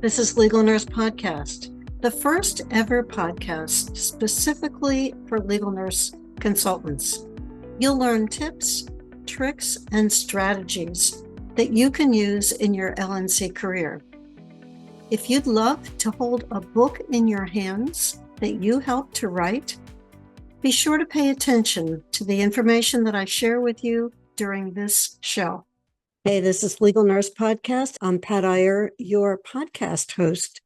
This is Legal Nurse Podcast, the first ever podcast specifically for legal nurse consultants. You'll learn tips, tricks, and strategies that you can use in your LNC career. If you'd love to hold a book in your hands that you helped to write, be sure to pay attention to the information that I share with you during this show. Hey, this is Legal Nurse Podcast. I'm Pat Iyer, your podcast host.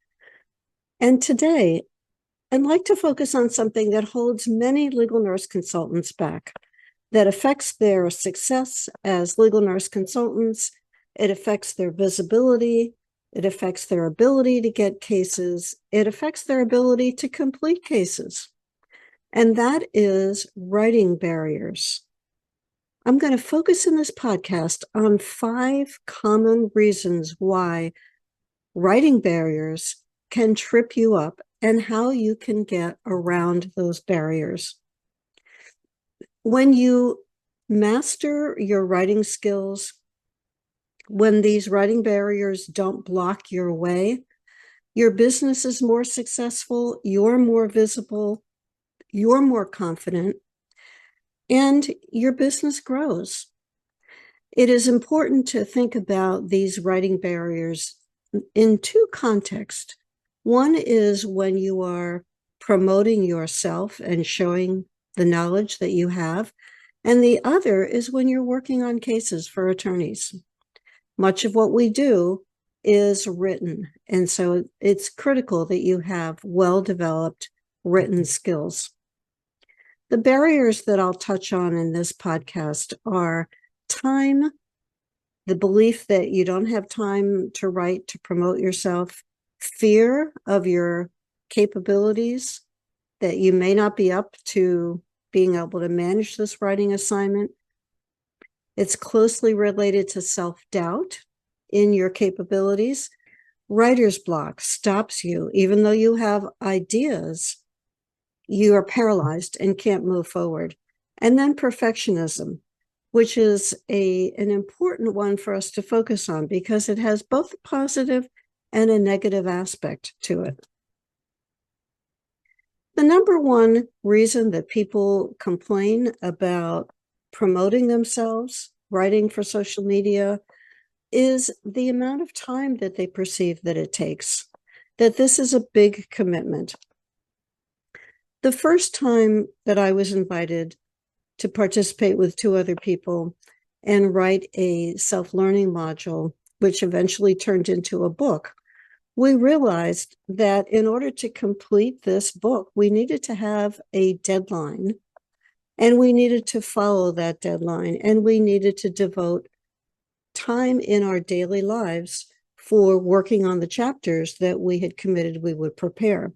And today, I'd like to focus on something that holds many legal nurse consultants back, that affects their success as legal nurse consultants. It affects their visibility. It affects their ability to get cases. It affects their ability to complete cases. And that is writing barriers. I'm going to focus in this podcast on 5 common reasons why writing barriers can trip you up and how you can get around those barriers. When you master your writing skills, when these writing barriers don't block your way, your business is more successful, you're more visible, you're more confident, and your business grows. It is important to think about these writing barriers in 2 contexts. One is when you are promoting yourself and showing the knowledge that you have, and the other is when you're working on cases for attorneys. Much of what we do is written, and so it's critical that you have well-developed written skills. The barriers that I'll touch on in this podcast are time, the belief that you don't have time to write to promote yourself, fear of your capabilities, that you may not be up to being able to manage this writing assignment. It's closely related to self-doubt in your capabilities. Writer's block stops you, even though you have ideas. You are paralyzed and can't move forward. And then perfectionism, which is an important one for us to focus on because it has both a positive and a negative aspect to it. The number one reason that people complain about promoting themselves, writing for social media, is the amount of time that they perceive that it takes, that this is a big commitment. The first time that I was invited to participate with 2 other people and write a self-learning module, which eventually turned into a book, we realized that in order to complete this book, we needed to have a deadline, and we needed to follow that deadline, and we needed to devote time in our daily lives for working on the chapters that we had committed we would prepare.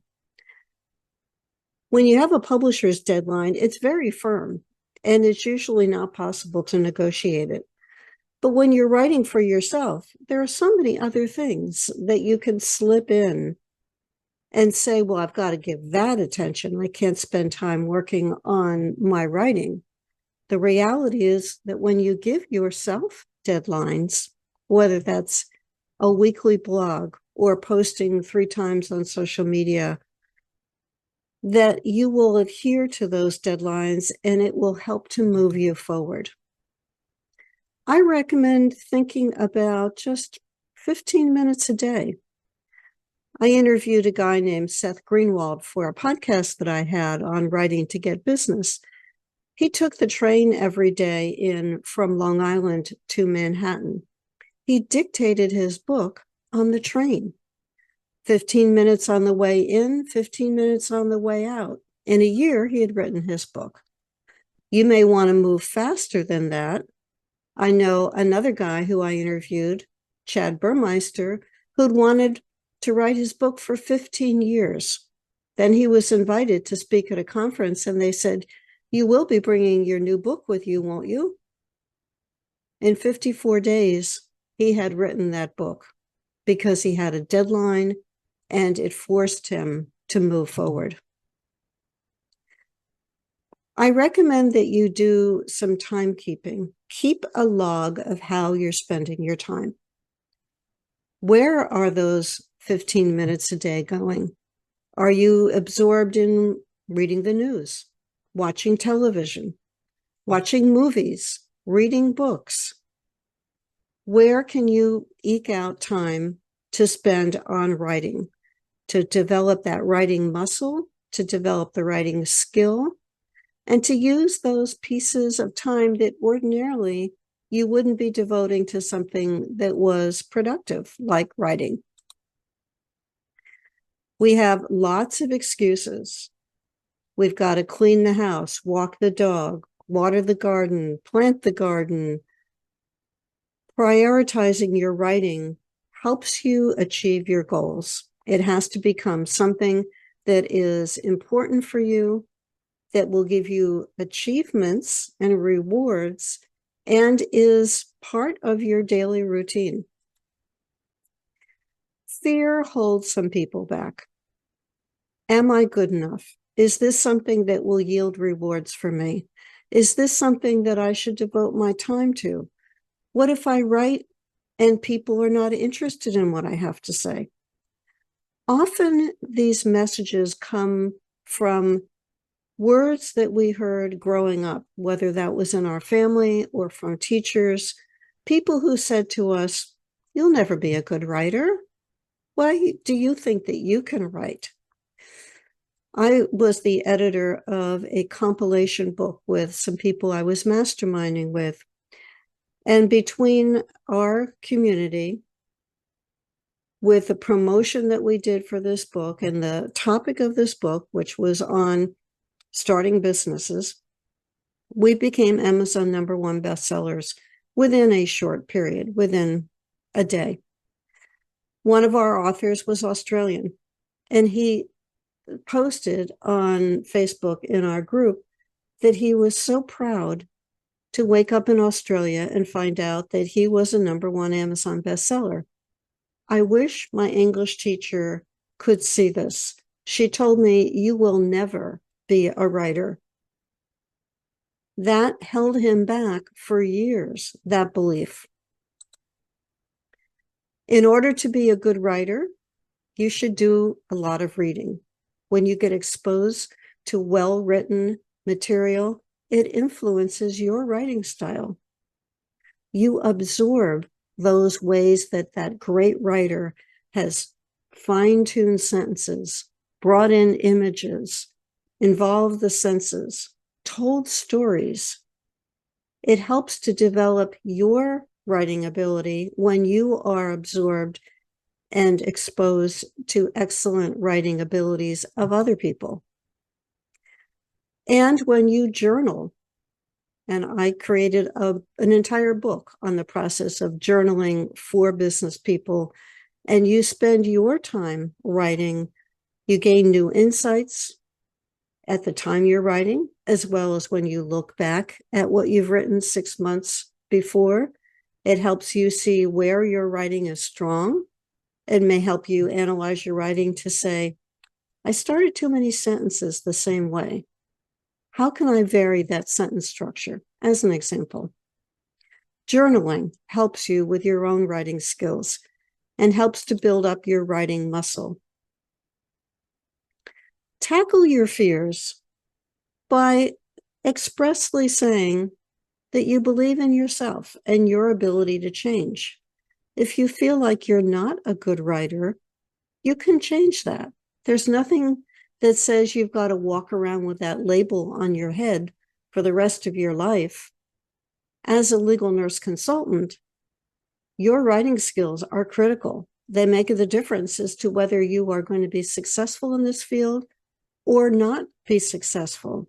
When you have a publisher's deadline, it's very firm, and it's usually not possible to negotiate it. But when you're writing for yourself, there are so many other things that you can slip in and say, well, I've got to give that attention. I can't spend time working on my writing. The reality is that when you give yourself deadlines, whether that's a weekly blog or posting 3 times on social media, that you will adhere to those deadlines and it will help to move you forward. I recommend thinking about just 15 minutes a day. I interviewed a guy named Seth Greenwald for a podcast that I had on writing to get business. He took the train every day from Long Island to Manhattan. He dictated his book on the train. 15 minutes on the way in, 15 minutes on the way out. In a year, he had written his book. You may want to move faster than that. I know another guy who I interviewed, Chad Burmeister, who'd wanted to write his book for 15 years. Then he was invited to speak at a conference, and they said, you will be bringing your new book with you, won't you? In 54 days, he had written that book because he had a deadline, and it forced him to move forward. I recommend that you do some timekeeping. Keep a log of how you're spending your time. Where are those 15 minutes a day going? Are you absorbed in reading the news, watching television, watching movies, reading books? Where can you eke out time to spend on writing, to develop that writing muscle, to develop the writing skill, and to use those pieces of time that ordinarily you wouldn't be devoting to something that was productive, like writing? We have lots of excuses. We've got to clean the house, walk the dog, water the garden, plant the garden. Prioritizing your writing helps you achieve your goals. It has to become something that is important for you, that will give you achievements and rewards, and is part of your daily routine. Fear holds some people back. Am I good enough? Is this something that will yield rewards for me? Is this something that I should devote my time to? What if I write and people are not interested in what I have to say? Often these messages come from words that we heard growing up, whether that was in our family or from teachers, people who said to us, "You'll never be a good writer. Why do you think that you can write?" I was the editor of a compilation book with some people I was masterminding with. And between our community, with the promotion that we did for this book and the topic of this book, which was on starting businesses, we became Amazon #1 bestsellers within a short period, within a day. One of our authors was Australian, and he posted on Facebook in our group that he was so proud to wake up in Australia and find out that he was a #1 Amazon bestseller. I wish my English teacher could see this. She told me, "You will never be a writer." That held him back for years, that belief. In order to be a good writer, you should do a lot of reading. When you get exposed to well-written material, it influences your writing style. You absorb those ways that that great writer has fine-tuned sentences, brought in images, involved the senses, told stories. It helps to develop your writing ability when you are absorbed and exposed to excellent writing abilities of other people. And when you journal, and I created an entire book on the process of journaling for business people, and you spend your time writing, you gain new insights at the time you're writing, as well as when you look back at what you've written 6 months before. It helps you see where your writing is strong. It may help you analyze your writing to say, "I started too many sentences the same way. How can I vary that sentence structure?" As an example. Journaling helps you with your own writing skills and helps to build up your writing muscle. Tackle your fears by expressly saying that you believe in yourself and your ability to change. If you feel like you're not a good writer, you can change that. There's nothing that says you've got to walk around with that label on your head for the rest of your life. As a legal nurse consultant, your writing skills are critical. They make the difference as to whether you are going to be successful in this field or not be successful.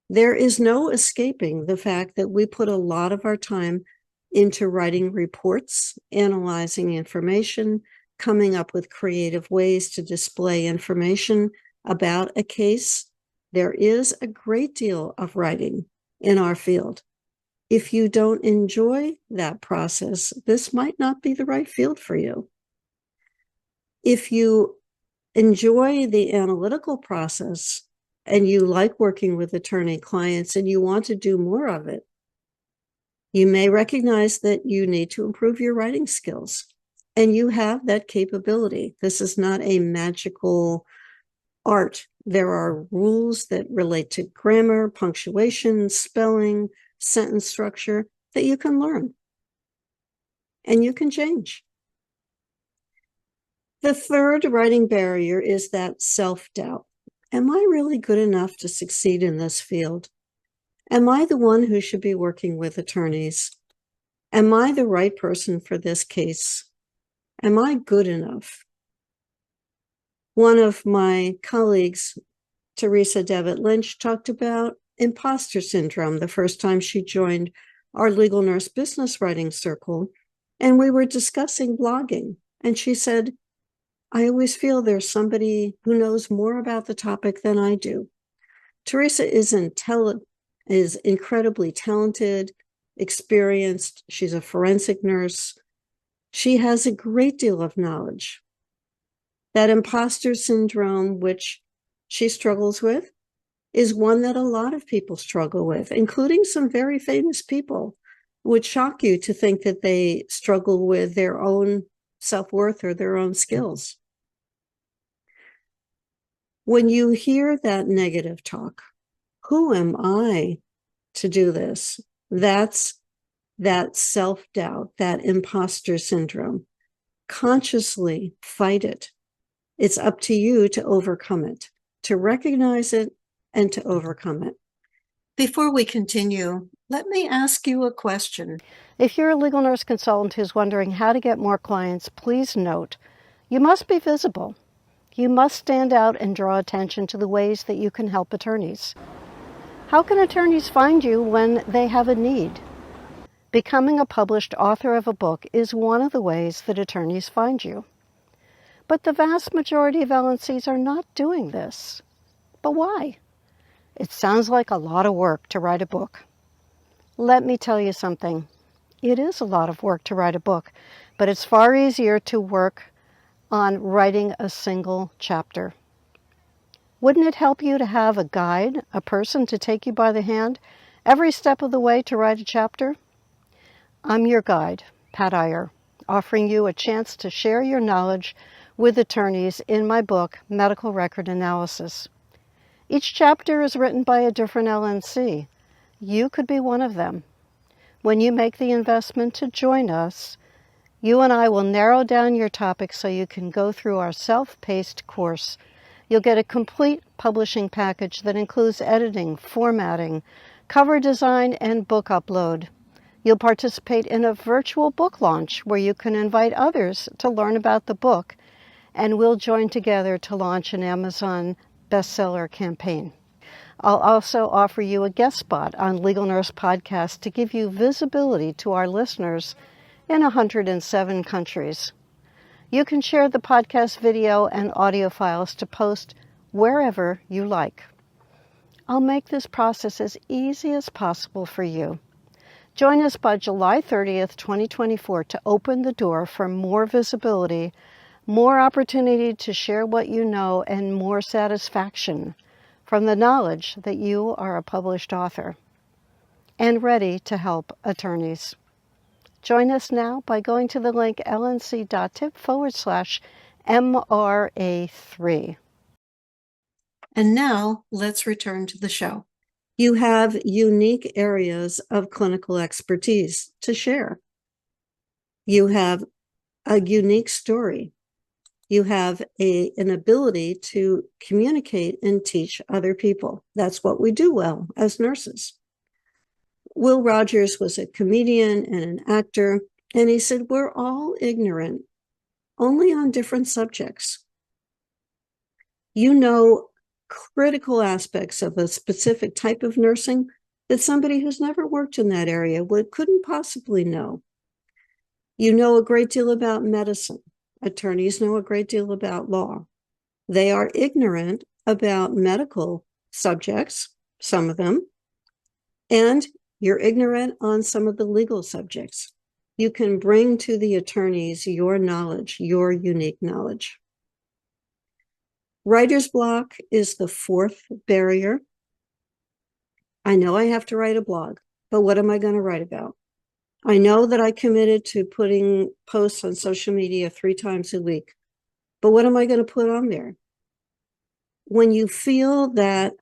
There is no escaping the fact that we put a lot of our time into writing reports, analyzing information, coming up with creative ways to display information about a case. There is a great deal of writing in our field. If you don't enjoy that process, this might not be the right field for you. If you enjoy the analytical process and you like working with attorney clients and you want to do more of it, you may recognize that you need to improve your writing skills. And you have that capability. This is not a magical art. There are rules that relate to grammar, punctuation, spelling, sentence structure that you can learn and you can change. The third writing barrier is that self-doubt. Am I really good enough to succeed in this field? Am I the one who should be working with attorneys? Am I the right person for this case? Am I good enough? One of my colleagues, Teresa Devitt Lynch, talked about imposter syndrome the first time she joined our legal nurse business writing circle, and we were discussing blogging. And she said, I always feel there's somebody who knows more about the topic than I do. Teresa is incredibly talented, experienced. She's a forensic nurse. She has a great deal of knowledge. That imposter syndrome, which she struggles with, is one that a lot of people struggle with, including some very famous people. It would shock you to think that they struggle with their own self-worth or their own skills. When you hear that negative talk, who am I to do this? That's that self-doubt, that imposter syndrome. Consciously fight it. It's up to you to overcome it, to recognize it and to overcome it. Before we continue, let me ask you a question. If you're a legal nurse consultant who's wondering how to get more clients, please note, you must be visible. You must stand out and draw attention to the ways that you can help attorneys. How can attorneys find you when they have a need? Becoming a published author of a book is one of the ways that attorneys find you. But the vast majority of LNCs are not doing this. But why? It sounds like a lot of work to write a book. Let me tell you something. It is a lot of work to write a book, but it's far easier to work on writing a single chapter. Wouldn't it help you to have a guide, a person to take you by the hand every step of the way to write a chapter? I'm your guide, Pat Iyer, offering you a chance to share your knowledge with attorneys in my book, Medical Record Analysis. Each chapter is written by a different LNC. You could be one of them. When you make the investment to join us, you and I will narrow down your topic so you can go through our self-paced course. You'll get a complete publishing package that includes editing, formatting, cover design, and book upload. You'll participate in a virtual book launch where you can invite others to learn about the book, and we'll join together to launch an Amazon bestseller campaign. I'll also offer you a guest spot on Legal Nurse Podcast to give you visibility to our listeners in 107 countries. You can share the podcast video and audio files to post wherever you like. I'll make this process as easy as possible for you. Join us by July 30th, 2024 to open the door for more visibility, more opportunity to share what you know, and more satisfaction from the knowledge that you are a published author and ready to help attorneys. Join us now by going to the link lnc.tip/MRA3. And now let's return to the show. You have unique areas of clinical expertise to share. You have a unique story. You have an ability to communicate and teach other people. That's what we do well as nurses. Will Rogers was a comedian and an actor, and he said, we're all ignorant, only on different subjects. You know critical aspects of a specific type of nursing that somebody who's never worked in that area couldn't possibly know. You know a great deal about medicine. Attorneys know a great deal about law. They are ignorant about medical subjects, some of them, and you're ignorant on some of the legal subjects. You can bring to the attorneys your knowledge, your unique knowledge. Writer's block is the fourth barrier. I know I have to write a blog, but what am I going to write about? I know that I committed to putting posts on social media 3 times a week, but what am I going to put on there? When you feel that,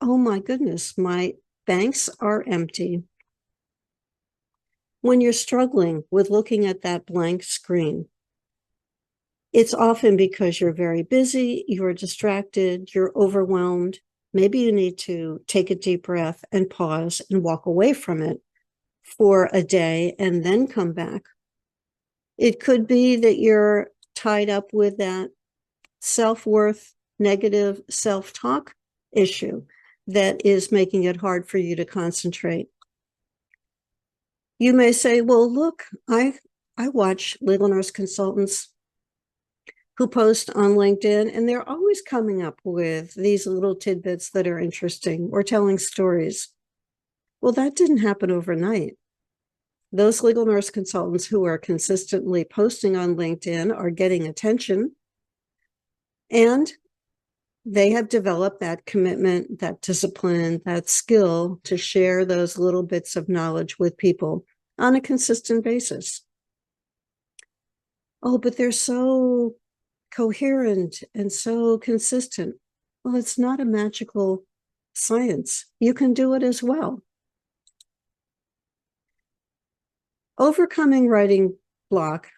oh my goodness, my banks are empty, when you're struggling with looking at that blank screen, it's often because you're very busy, you're distracted, you're overwhelmed. Maybe you need to take a deep breath and pause and walk away from it for a day and then come back. It could be that you're tied up with that self-worth, negative self-talk issue that is making it hard for you to concentrate. You may say, well, look, I watch legal nurse consultants who post on LinkedIn, and they're always coming up with these little tidbits that are interesting or telling stories. Well, that didn't happen overnight. Those legal nurse consultants who are consistently posting on LinkedIn are getting attention, and they have developed that commitment, that discipline, that skill to share those little bits of knowledge with people on a consistent basis. Oh, but they're so coherent and so consistent. Well, it's not a magical science. You can do it as well. Overcoming writing block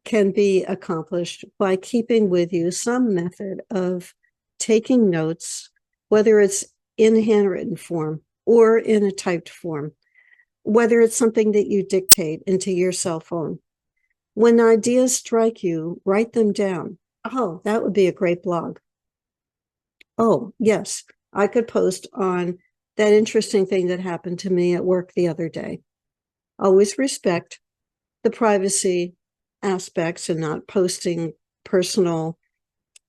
can be accomplished by keeping with you some method of taking notes, whether it's in handwritten form or in a typed form, whether it's something that you dictate into your cell phone. When ideas strike you, write them down. Oh, that would be a great blog. Oh, yes, I could post on that interesting thing that happened to me at work the other day. Always respect the privacy aspects and not posting personal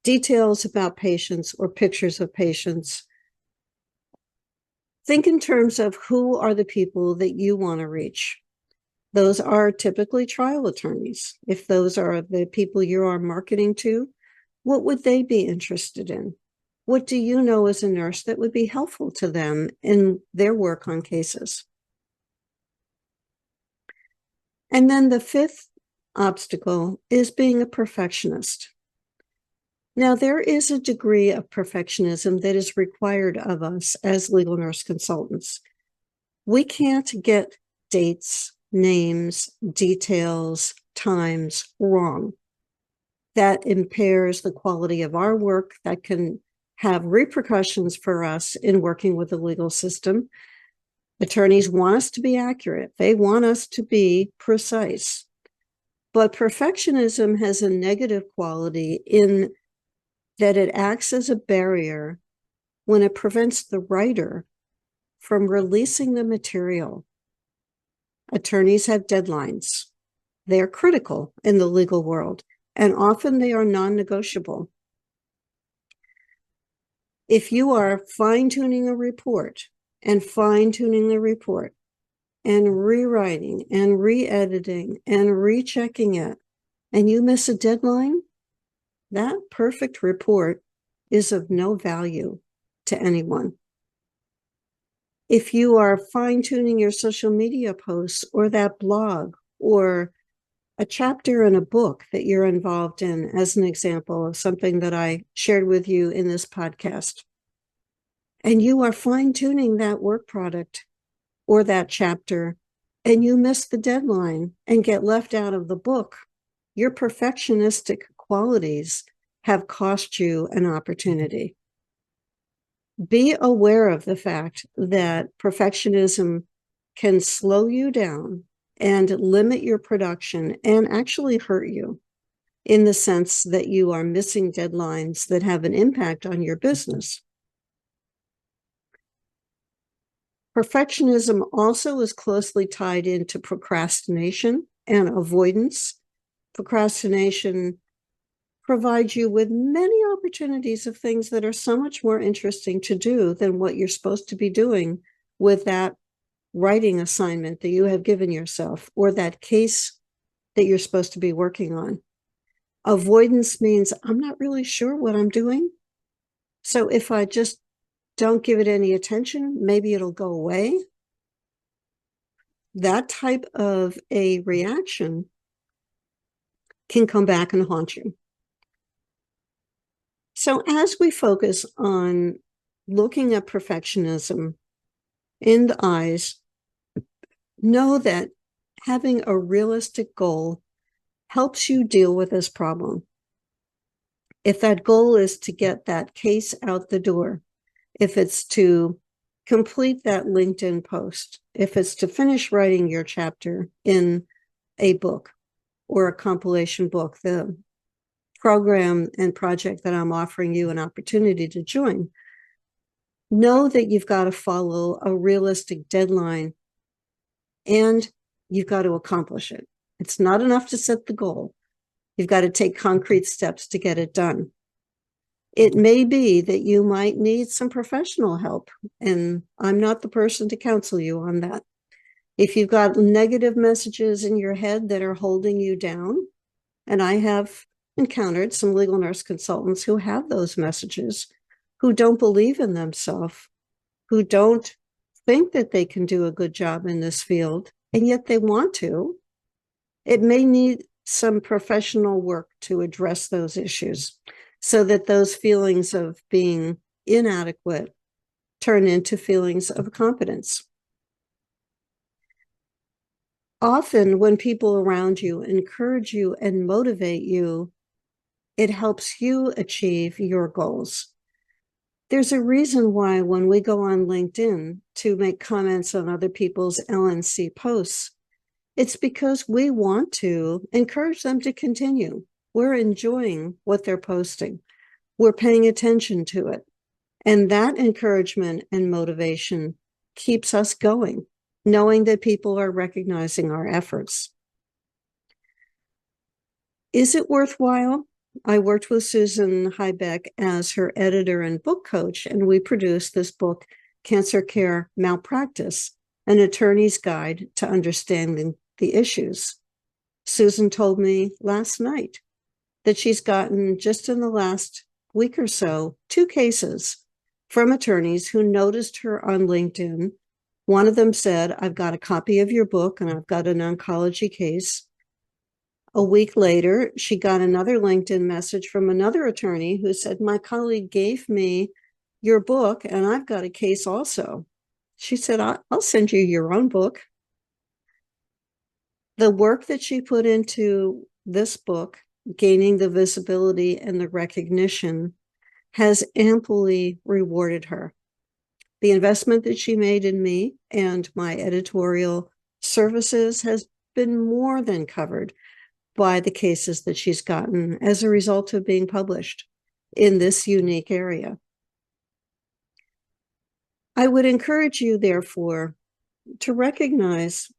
details about patients or pictures of patients. Think in terms of who are the people that you want to reach. Those are typically trial attorneys. If those are the people you are marketing to, what would they be interested in? What do you know as a nurse that would be helpful to them in their work on cases? And then the fifth obstacle is being a perfectionist. Now, there is a degree of perfectionism that is required of us as legal nurse consultants. We can't get dates, names, details, times wrong. That impairs the quality of our work. That can have repercussions for us in working with the legal system. Attorneys want us to be accurate. They want us to be precise. But perfectionism has a negative quality in that it acts as a barrier when it prevents the writer from releasing the material. Attorneys have deadlines. They are critical in the legal world, and often they are non-negotiable. If you are fine-tuning a report and fine-tuning the report and rewriting and re-editing and rechecking it, and you miss a deadline, that perfect report is of no value to anyone. If you are fine-tuning your social media posts or that blog or a chapter in a book that you're involved in, as an example of something that I shared with you in this podcast, and you are fine-tuning that work product or that chapter, and you miss the deadline and get left out of the book, your perfectionistic qualities have cost you an opportunity. Be aware of the fact that perfectionism can slow you down and limit your production and actually hurt you in the sense that you are missing deadlines that have an impact on your business. Perfectionism also is closely tied into procrastination and avoidance. Procrastination provides you with many opportunities of things that are so much more interesting to do than what you're supposed to be doing with that writing assignment that you have given yourself or that case that you're supposed to be working on. Avoidance means I'm not really sure what I'm doing. So if I just don't give it any attention, maybe it'll go away. that type of a reaction can come back and haunt you. So as we focus on looking at perfectionism in the eyes, know that having a realistic goal helps you deal with this problem. If that goal is to get that case out the door, if it's to complete that LinkedIn post, if it's to finish writing your chapter in a book or a compilation book, the program and project that I'm offering you an opportunity to join, know that you've got to follow a realistic deadline and you've got to accomplish it. It's not enough to set the goal. You've got to take concrete steps to get it done. It may be that you might need some professional help, and I'm not the person to counsel you on that. If you've got negative messages in your head that are holding you down, and I have encountered some legal nurse consultants who have those messages, who don't believe in themselves, who don't think that they can do a good job in this field, and yet they want to, it may need some professional work to address those issues so that those feelings of being inadequate turn into feelings of competence. Often when people around you encourage you and motivate you, it helps you achieve your goals. There's a reason why when we go on LinkedIn to make comments on other people's LNC posts, it's because we want to encourage them to continue. We're enjoying what they're posting. We're paying attention to it. And that encouragement and motivation keeps us going, knowing that people are recognizing our efforts. Is it worthwhile? I worked with Susan Hybeck as her editor and book coach, and we produced this book, Cancer Care Malpractice, an attorney's guide to understanding the issues. Susan told me last night that she's gotten, just in the last week or so, 2 cases from attorneys who noticed her on LinkedIn. One of them said, I've got a copy of your book and I've got an oncology case. A week later, she got another LinkedIn message from another attorney who said, my colleague gave me your book and I've got a case also. She said, I'll send you your own book. The work that she put into this book, gaining the visibility and the recognition, has amply rewarded her. The investment that she made in me and my editorial services has been more than covered by the cases that she's gotten as a result of being published in this unique area. I would encourage you, therefore, to recognize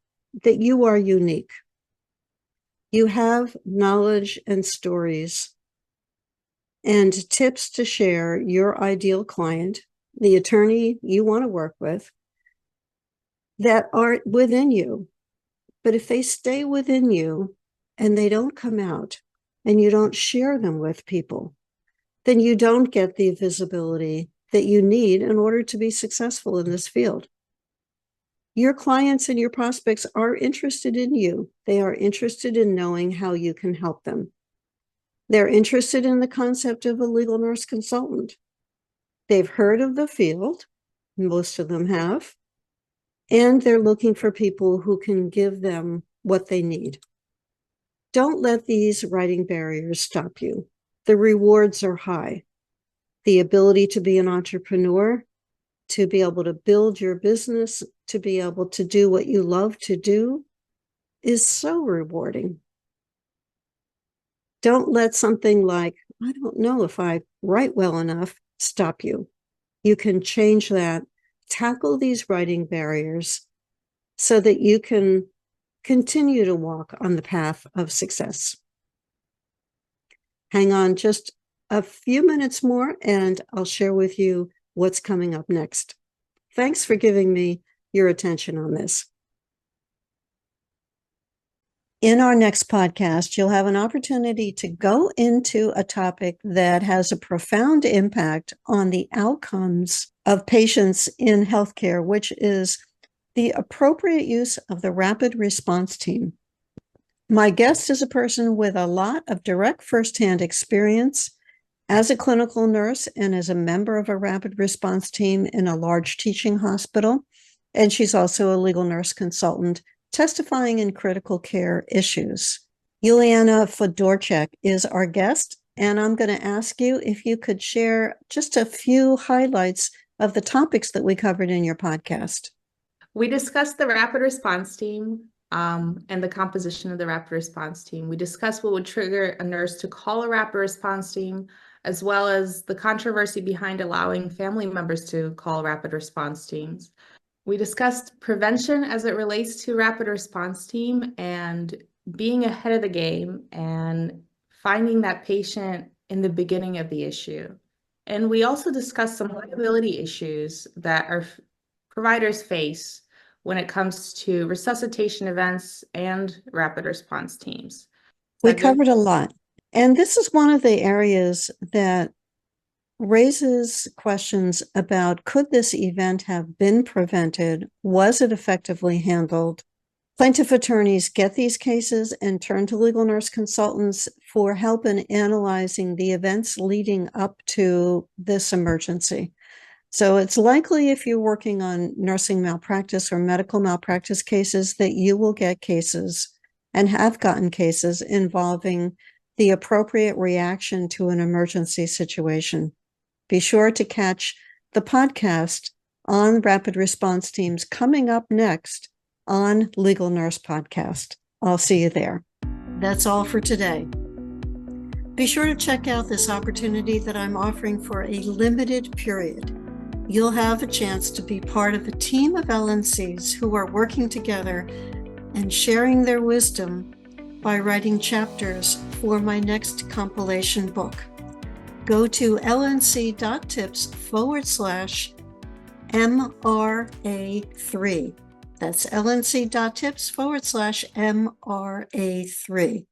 that you are unique. You have knowledge and stories and tips to share your ideal client, the attorney you want to work with, that are within you. But if they stay within you and they don't come out and you don't share them with people, then you don't get the visibility that you need in order to be successful in this field. Your clients and your prospects are interested in you. They are interested in knowing how you can help them. They're interested in the concept of a legal nurse consultant. They've heard of the field, most of them have, and they're looking for people who can give them what they need. Don't let these writing barriers stop you. The rewards are high. The ability to be an entrepreneur, to be able to build your business, to be able to do what you love to do is so rewarding. Don't let something like, I don't know if I write well enough, stop you. You can change that, tackle these writing barriers so that you can continue to walk on the path of success. Hang on just a few minutes more and I'll share with you what's coming up next. Thanks for giving me your attention on this. In our next podcast, you'll have an opportunity to go into a topic that has a profound impact on the outcomes of patients in healthcare, which is The appropriate use of the rapid response team. My guest is a person with a lot of direct firsthand experience as a clinical nurse and as a member of a rapid response team in a large teaching hospital. And she's also a legal nurse consultant testifying in critical care issues. Yuliana Fedorchak is our guest, and I'm going to ask you if you could share just a few highlights of the topics that we covered in your podcast. We discussed the rapid response team and the composition of the rapid response team. We discussed what would trigger a nurse to call a rapid response team, as well as the controversy behind allowing family members to call rapid response teams. We discussed prevention as it relates to rapid response team and being ahead of the game and finding that patient in the beginning of the issue. And we also discussed some liability issues that our providers face when it comes to resuscitation events and rapid response teams. We covered a lot. And this is one of the areas that raises questions about, could this event have been prevented? Was it effectively handled? Plaintiff attorneys get these cases and turn to legal nurse consultants for help in analyzing the events leading up to this emergency. So it's likely, if you're working on nursing malpractice or medical malpractice cases, that you will get cases and have gotten cases involving the appropriate reaction to an emergency situation. Be sure to catch the podcast on rapid response teams coming up next on Legal Nurse Podcast. I'll see you there. That's all for today. Be sure to check out this opportunity that I'm offering for a limited period. You'll have a chance to be part of a team of LNCs who are working together and sharing their wisdom by writing chapters for my next compilation book. Go to lnc.tips/MRA3. That's lnc.tips/MRA3.